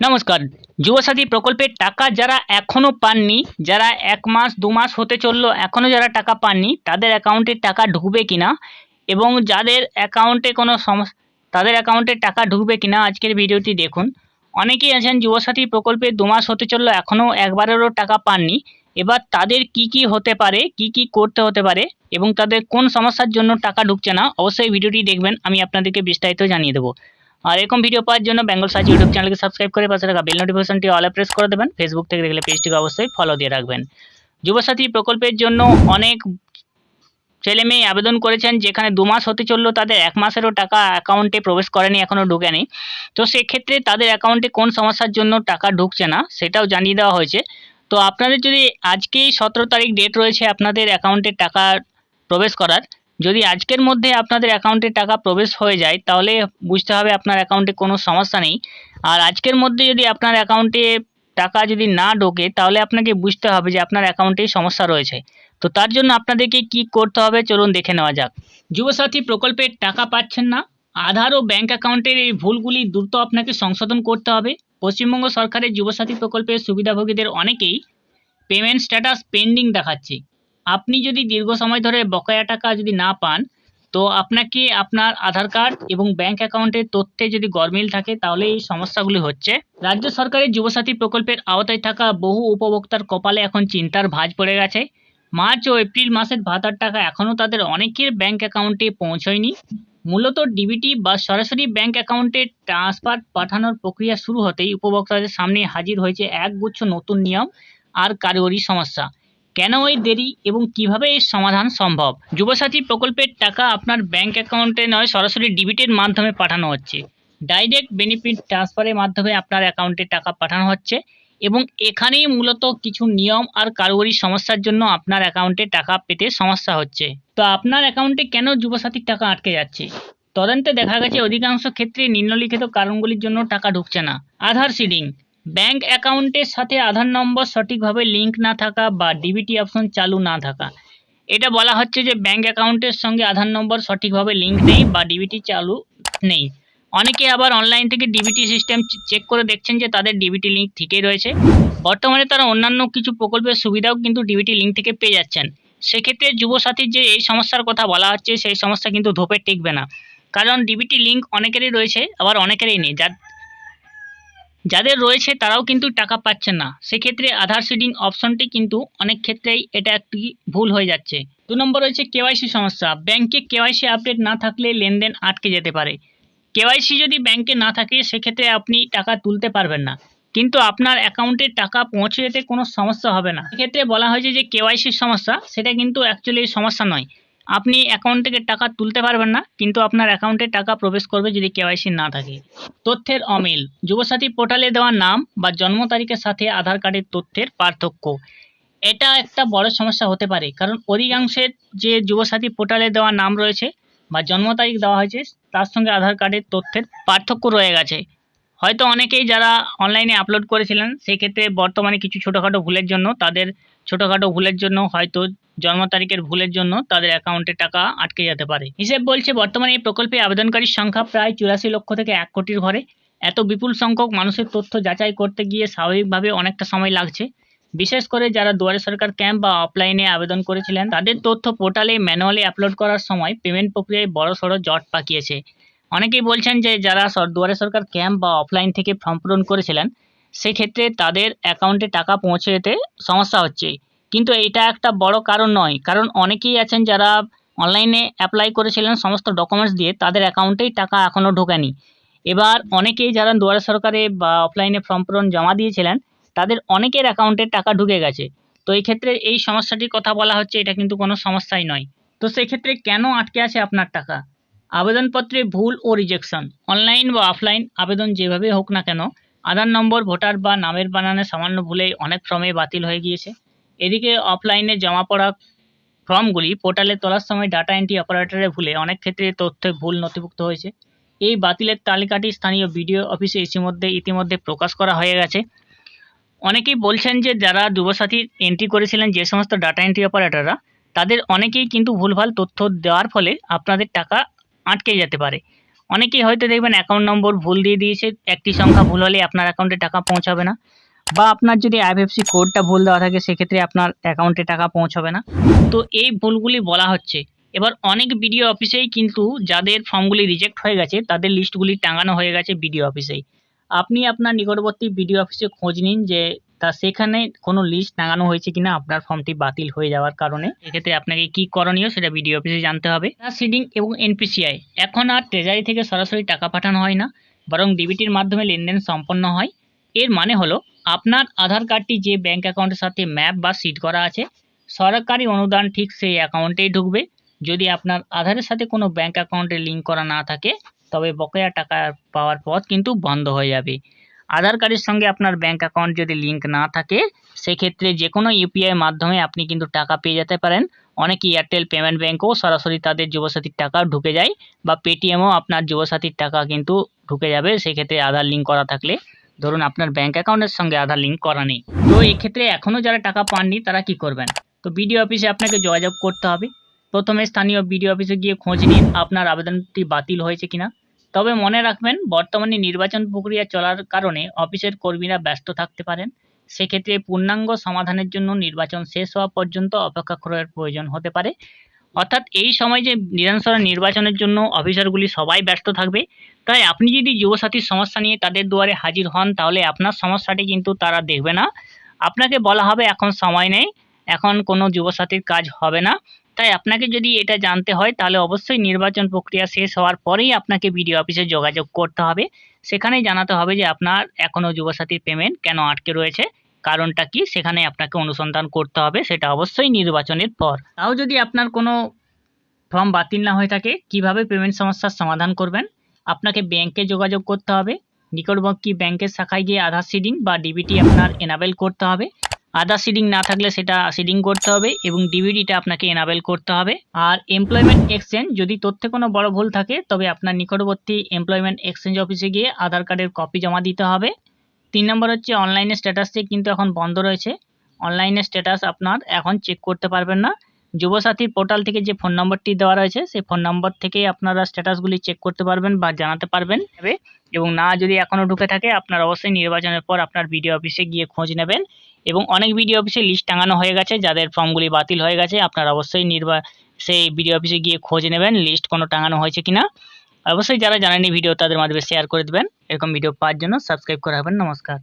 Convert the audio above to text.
নমস্কার। যুবসাথী প্রকল্পের টাকা যারা এখনো পাননি, যারা ১ মাস ২ মাস হতে চলল এখনো যারা টাকা পাননি, তাদের অ্যাকাউন্টে টাকা ঢুকবে কিনা এবং যাদের অ্যাকাউন্টে কোনো তাদের অ্যাকাউন্টে টাকা ঢুকবে কিনা আজকের ভিডিওটি দেখুন। অনেকেই আছেন যুবসাথী প্রকল্পে ২ মাস হতে চলল এখনো একবারেরও টাকা পাননি। এবার তাদের কি হতে পারে, কি করতে হতে পারে এবং তাদের কোন সমস্যার জন্য টাকা ঢুকছে না, অবশ্যই ভিডিওটি দেখবেন। আমি আপনাদেরকে বিস্তারিত জানিয়ে দেবো। আর এরকম ভিডিও পাওয়ার জন্য বেঙ্গল সার্চ ইউটিউব চ্যানেলকে সাবস্ক্রাইব করে পাশে থাকা বেল নোটিফিকেশনটি অলে প্রেস করে দেবেন। ফেসবুক থেকে দেখলে পেজটিকে অবশ্যই ফলো দিয়ে রাখবেন। যুবসাথী প্রকল্পের জন্য অনেক ছেলে মেয়ে আবেদন করেছেন, যেখানে ২ মাস হতে চললো তাদের ১ মাসেরও টাকা অ্যাকাউন্টে প্রবেশ করেনি, এখনও ঢোকেনি। তো সেক্ষেত্রে তাদের অ্যাকাউন্টে কোন সমস্যার জন্য টাকা ঢুকছে না সেটাও জানিয়ে দেওয়া হয়েছে। তো আপনাদের যদি আজকেই ১৭ তারিখ ডেট রয়েছে আপনাদের অ্যাকাউন্টে টাকা প্রবেশ করার, যদি আজকের মধ্যে আপনাদের অ্যাকাউন্টে টাকা প্রবেশ হয়ে যায় তাহলে বুঝতে হবে আপনার অ্যাকাউন্টে কোনো সমস্যা নেই। আর আজকের মধ্যে যদি আপনার অ্যাকাউন্টে টাকা যদি না ঢোকে তাহলে আপনাকে বুঝতে হবে যে আপনার অ্যাকাউন্টেই সমস্যা রয়েছে। তো তার জন্য আপনাদেরকে কি করতে হবে চলুন দেখে নেওয়া যাক। যুবসাথী প্রকল্পের টাকা পাচ্ছেন না, আধার ও ব্যাংক অ্যাকাউন্টের এই ভুলগুলি দ্রুত আপনাকে সংশোধন করতে হবে। পশ্চিমবঙ্গ সরকারের যুবসাথী প্রকল্পের সুবিধাভোগীদের অনেকেই পেমেন্ট স্ট্যাটাস পেন্ডিং দেখাচ্ছে। আপনি যদি দীর্ঘ সময় ধরে বকেয়া টাকা যদি না পান, তো আপনাকে আপনার আধার কার্ড এবং ব্যাংক অ্যাকাউন্টের তথ্যে যদি গরমিল থাকে তাহলে এই সমস্যাগুলি হচ্ছে। রাজ্য সরকারের যুবসাথী প্রকল্পের আওতায় থাকা বহু উপভোক্তার কপালে এখন চিন্তার ভাঁজ পড়ে গেছে। মার্চ ও এপ্রিল মাসের ভাতার টাকা এখনও তাদের অনেকের ব্যাংক অ্যাকাউন্টে পৌঁছয়নি। মূলত ডিবিটি বা সরাসরি ব্যাংক অ্যাকাউন্টে ট্রান্সফার পাঠানোর প্রক্রিয়া শুরু হতেই উপভোক্তাদের সামনে হাজির হয়েছে একগুচ্ছ নতুন নিয়ম আর কারিগরি সমস্যা। কেন এই দেরি এবং কিভাবে এর সমাধান সম্ভব? যুবসাথী প্রকল্পের টাকা আপনার ব্যাংক অ্যাকাউন্টে নয়, সরাসরি ডিবিটের মাধ্যমে পাঠানো হচ্ছে। ডাইরেক্ট বেনিফিট ট্রান্সফারের মাধ্যমে আপনার অ্যাকাউন্টে টাকা পাঠানো হচ্ছে এবং এখানেই মূলত কিছু নিয়ম আর কারিগরি সমস্যার জন্য আপনার অ্যাকাউন্টে টাকা পেতে সমস্যা হচ্ছে। তো আপনার অ্যাকাউন্টে কেন যুবসাথীর টাকা আটকে যাচ্ছে? তদন্তে দেখা গেছে অধিকাংশ ক্ষেত্রে নিম্নলিখিত কারণগুলির জন্য টাকা ঢুকছে না। আধার সিডিং, ব্যাংক অ্যাকাউন্টের সাথে আধার নম্বর সঠিকভাবে লিঙ্ক না থাকা বা ডিবিটি অপশন চালু না থাকা। এটা বলা হচ্ছে যে ব্যাংক অ্যাকাউন্টের সঙ্গে আধার নম্বর সঠিকভাবে লিঙ্ক নেই বা ডিবিটি চালু নেই। অনেকে আবার অনলাইন থেকে ডিবিটি সিস্টেম চেক করে দেখছেন যে তাদের ডিবিটি লিঙ্ক ঠিকই রয়েছে। বর্তমানে তারা অন্যান্য কিছু প্রকল্পের সুবিধাও কিন্তু ডিবিটি লিঙ্ক থেকে পেয়ে যাচ্ছেন। সেক্ষেত্রে যুবসাথীর যে এই সমস্যার কথা বলা হচ্ছে সেই সমস্যা কিন্তু ধোপে টিকবে না, কারণ ডিবিটি লিঙ্ক অনেকেরই রয়েছে আবার অনেকেরই নেই। যাদের রয়েছে তারাও কিন্তু টাকা পাচ্ছেন না। সেক্ষেত্রে আধার সিডিং অপশনটি কিন্তু অনেক ক্ষেত্রেই এটা একটি ভুল হয়ে যাচ্ছে। ২ নম্বর রয়েছে কেওয়াইসি সমস্যা। ব্যাংকে কেওয়াইসি আপডেট না থাকলে লেনদেন আটকে যেতে পারে। কেওয়াইসি যদি ব্যাংকে না থাকে সেক্ষেত্রে আপনি টাকা তুলতে পারবেন না, কিন্তু আপনার অ্যাকাউন্টে টাকা পৌঁছে যেতে কোনো সমস্যা হবে না। এক্ষেত্রে বলা হয়েছে যে কেওয়াইসির সমস্যা, সেটা কিন্তু অ্যাকচুয়ালি সমস্যা নয়। আপনি অ্যাকাউন্ট থেকে টাকা তুলতে পারবেন না, কিন্তু আপনার অ্যাকাউন্টে টাকা প্রবেশ করবে যদি কেওয়াইসি না থাকে। তথ্যের অমিল, যুবসাথী পোর্টালে দেওয়া নাম বা জন্ম তারিখের সাথে আধার কার্ডের তথ্যের পার্থক্য। এটা একটা বড় সমস্যা হতে পারে, কারণ অধিকাংশের যে যুবসাথী পোর্টালে দেওয়া নাম রয়েছে বা জন্ম তারিখ দেওয়া হয়েছে তার সঙ্গে আধার কার্ডের তথ্যের পার্থক্য রয়ে গেছে। হয়তো অনেকেই যারা অনলাইনে আপলোড করেছিলেন সেক্ষেত্রে বর্তমানে কিছু ছোটোখাটো ভুলের জন্য হয়তো জন্ম তারিখের ভুলের জন্য তাদের অ্যাকাউন্টে টাকা আটকে যেতে পারে। হিসেব বলছে বর্তমানে এই প্রকল্পে আবেদনকারীর সংখ্যা প্রায় ৮৪ লক্ষ থেকে ১ কোটির ঘরে। এত বিপুল সংখ্যক মানুষের তথ্য যাচাই করতে গিয়ে স্বাভাবিকভাবে অনেকটা সময় লাগছে। বিশেষ করে যারা দুয়ারে সরকার ক্যাম্প বা অফলাইনে আবেদন করেছিলেন তাদের তথ্য পোর্টালে ম্যানুয়ালি আপলোড করার সময় পেমেন্ট প্রক্রিয়ায় বড়সড় জট পাকিয়েছে। অনেকেই বলছেন যে যারা দুয়ারে সরকার ক্যাম্প বা অফলাইন থেকে ফর্ম পূরণ করেছিলেন সেক্ষেত্রে তাদের অ্যাকাউন্টে টাকা পৌঁছে যেতে সমস্যা হচ্ছে, কিন্তু এটা একটা বড় কারণ নয়। কারণ অনেকেই আছেন যারা অনলাইনে অ্যাপ্লাই করেছিলেন সমস্ত ডকুমেন্টস দিয়ে, তাদের অ্যাকাউন্টেই টাকা এখনও ঢোকেনি। এবার অনেকেই যারা দুয়ারে সরকারে বা অফলাইনে ফর্ম পূরণ জমা দিয়েছিলেন তাদের অনেকের অ্যাকাউন্টে টাকা ঢুকে গেছে। তো এই ক্ষেত্রে এই সমস্যাটির কথা বলা হচ্ছে, এটা কিন্তু কোনো সমস্যাই নয়। তো সেক্ষেত্রে কেন আটকে আছে আপনার টাকা? আবেদনপত্রে ভুল ও রিজেকশন। অনলাইন বা অফলাইন আবেদন যেভাবে হোক না কেন, আধার নম্বর, ভোটার বা নামের বানানে সামান্য ভুলেই অনেক ফর্মে বাতিল হয়ে গিয়েছে। এদিকে অফলাইনে জমা পড়া ফর্মগুলি পোর্টালে তোলার সময় ডাটা এন্ট্রি অপারেটরের ভুলে অনেক ক্ষেত্রে তথ্যে ভুল নথিভুক্ত হয়েছে। এই বাতিলের তালিকাটি স্থানীয় বিডিও অফিসে ইতিমধ্যে প্রকাশ করা হয়ে গেছে। অনেকেই বলছেন যে যারা যুবসাথীর এন্ট্রি করেছিলেন যে সমস্ত ডাটা এন্ট্রি অপারেটররা, তাদের অনেকেই কিন্তু ভুলভাল তথ্য দেওয়ার ফলে আপনাদের টাকা আটকে যেতে পারে। অনেকেই হয়তো দেখবেন অ্যাকাউন্ট নম্বর ভুল দিয়ে দিয়েছে, একটি সংখ্যা ভুল হলে আপনার অ্যাকাউন্টে টাকা পৌঁছাবে না, বা আপনার যদি আইএফএসসি কোডটা ভুল দেওয়া থাকে সেক্ষেত্রে আপনার অ্যাকাউন্টে টাকা পৌঁছাবে না। তো এই ভুলগুলি বলা হচ্ছে। এবার অনেক বিডিও অফিসেই কিন্তু যাদের ফর্মগুলি রিজেক্ট হয়ে গেছে তাদের লিস্টগুলি টাঙানো হয়ে গেছে বিডিও অফিসেই। আপনি আপনার নিকটবর্তী বিডিও অফিসে খোঁজ নিন যে সেখানে কোনো লিস্ট টাঙানো হয়েছে কিনা আপনার ফর্মটি বাতিল হয়ে যাওয়ার কারণে। এক্ষেত্রে আপনাকে কি করণীয় সেটা বিডিও অফিসে জানতে হবে। সিডিং এবং এনপিসিআই এখন আর ট্রেজারি থেকে সরাসরি টাকা পাঠানো হয় না, বরং ডিবিটির মাধ্যমে লেনদেন সম্পন্ন হয়। এর মানে হলো আপনার আধার কার্ডটি যে ব্যাংক অ্যাকাউন্টের সাথে ম্যাপ বা সিড করা আছে, সরকারি অনুদান ঠিক সেই অ্যাকাউন্টেই ঢুকবে। যদি আপনার আধারের সাথে কোনো ব্যাংক অ্যাকাউন্টে লিঙ্ক করা না থাকে তবে বকেয়া টাকা পাওয়ার পথ কিন্তু বন্ধ হয়ে যাবে। আধার কার্ডের সঙ্গে আপনার ব্যাংক অ্যাকাউন্ট যদি লিঙ্ক না থাকে সেক্ষেত্রে যে কোনো ইউপিআই মাধ্যমে আপনি কিন্তু টাকা পেয়ে যেতে পারেন। অনেকে এয়ারটেল পেমেন্ট ব্যাঙ্কও সরাসরি তাদের যুবসাথীর টাকা ঢুকে যায়, বা পেটিএমও আপনার যুবসাথীর টাকা কিন্তু ঢুকে যাবে সেক্ষেত্রে আধার লিঙ্ক করা থাকলে। ধরুন আপনার ব্যাংক অ্যাকাউন্টের সঙ্গে আধার লিঙ্ক করা নেই, তো এক্ষেত্রে এখনও যারা টাকা পাননি তারা কি করবেন? তো বিডিও অফিসে আপনাকে যোগাযোগ করতে হবে। প্রথমে স্থানীয় বিডিও অফিসে গিয়ে খোঁজ নিন আপনার আবেদনটি বাতিল হয়েছে কিনা। তবে মনে রাখবেন বর্তমানে নির্বাচন প্রক্রিয়া চলার কারণে অফিসের কর্মীরা ব্যস্ত থাকতে পারেন। সেক্ষেত্রে পূর্ণাঙ্গ সমাধানের জন্য নির্বাচন শেষ হওয়া পর্যন্ত অপেক্ষা করার প্রয়োজন হতে পারে। অর্থাৎ এই সময় যে বিধানসভা নির্বাচনের জন্য অফিসারগুলি সবাই ব্যস্ত থাকবে, তাই আপনি যদি যুবসাথীর সমস্যা নিয়ে তাদের দুয়ারে হাজির হন তাহলে আপনার সমস্যাটি কিন্তু তারা দেখবে না। আপনাকে বলা হবে এখন সময় নেই, এখন কোনো যুবসাথীর কাজ হবে না। তাই আপনাকে যদি এটা জানতে হয় তাহলে অবশ্যই নির্বাচন প্রক্রিয়া শেষ হওয়ার পরেই আপনাকে বিডিও অফিসে যোগাযোগ করতে হবে। সেখানেই জানাতে হবে যে আপনার এখনও যুবসাথীর পেমেন্ট কেন আটকে রয়েছে, কারণটা কি, সেখানে আপনাকে অনুসন্ধান করতে হবে, সেটা অবশ্যই নির্বাচনের পর। তাও যদি আপনার কোনো ফর্ম বাতিল না হয়ে থাকে কিভাবে পেমেন্ট সমস্যার সমাধান করবেন? আপনাকে ব্যাংকে যোগাযোগ করতে হবে। নিকটবর্তী ব্যাংকের শাখায় গিয়ে আধার সিডিং বা ডিবিটি আপনার এনাবেল করতে হবে। আধার সিডিং না থাকলে সেটা সিডিং করতে হবে এবং ডিবিটিটা আপনাকে এনাবেল করতে হবে। আর এমপ্লয়মেন্ট এক্সচেঞ্জ, যদি তথ্যে কোনো বড় ভুল থাকে তবে আপনার নিকটবর্তী এমপ্লয়মেন্ট এক্সচেঞ্জ অফিসে গিয়ে আধার কার্ডের কপি জমা দিতে হবে। 3 নম্বর হচ্ছে অনলাইনে স্ট্যাটাস চেক কিন্তু এখন বন্ধ রয়েছে। অনলাইনে স্ট্যাটাস আপনার এখন চেক করতে পারবেন না। যুবসাথী পোর্টাল থেকে যে ফোন নম্বরটি দেওয়া রয়েছে সেই ফোন নম্বর থেকেই আপনারা স্ট্যাটাসগুলি চেক করতে পারবেন বা জানাতে পারবেন। এবং না যদি এখনও ঢুকে থাকে আপনার অবশ্যই নির্বাচনের পর আপনার বিডিও অফিসে গিয়ে খোঁজ নেবেন। এবং অনেক বিডিও অফিসে লিস্ট টাঙানো হয়ে গেছে যাদের ফর্মগুলি বাতিল হয়ে গেছে, আপনারা অবশ্যই সেই বিডিও অফিসে গিয়ে খোঁজ নেবেন লিস্ট কোনো টাঙানো হয়েছে কিনা। অবশ্যই যারা জানেননি ভিডিও তাদের মাধ্যমে শেয়ার করে দেবেন। এরকম ভিডিও পাওয়ার জন্য সাবস্ক্রাইব করে রাখবেন। নমস্কার।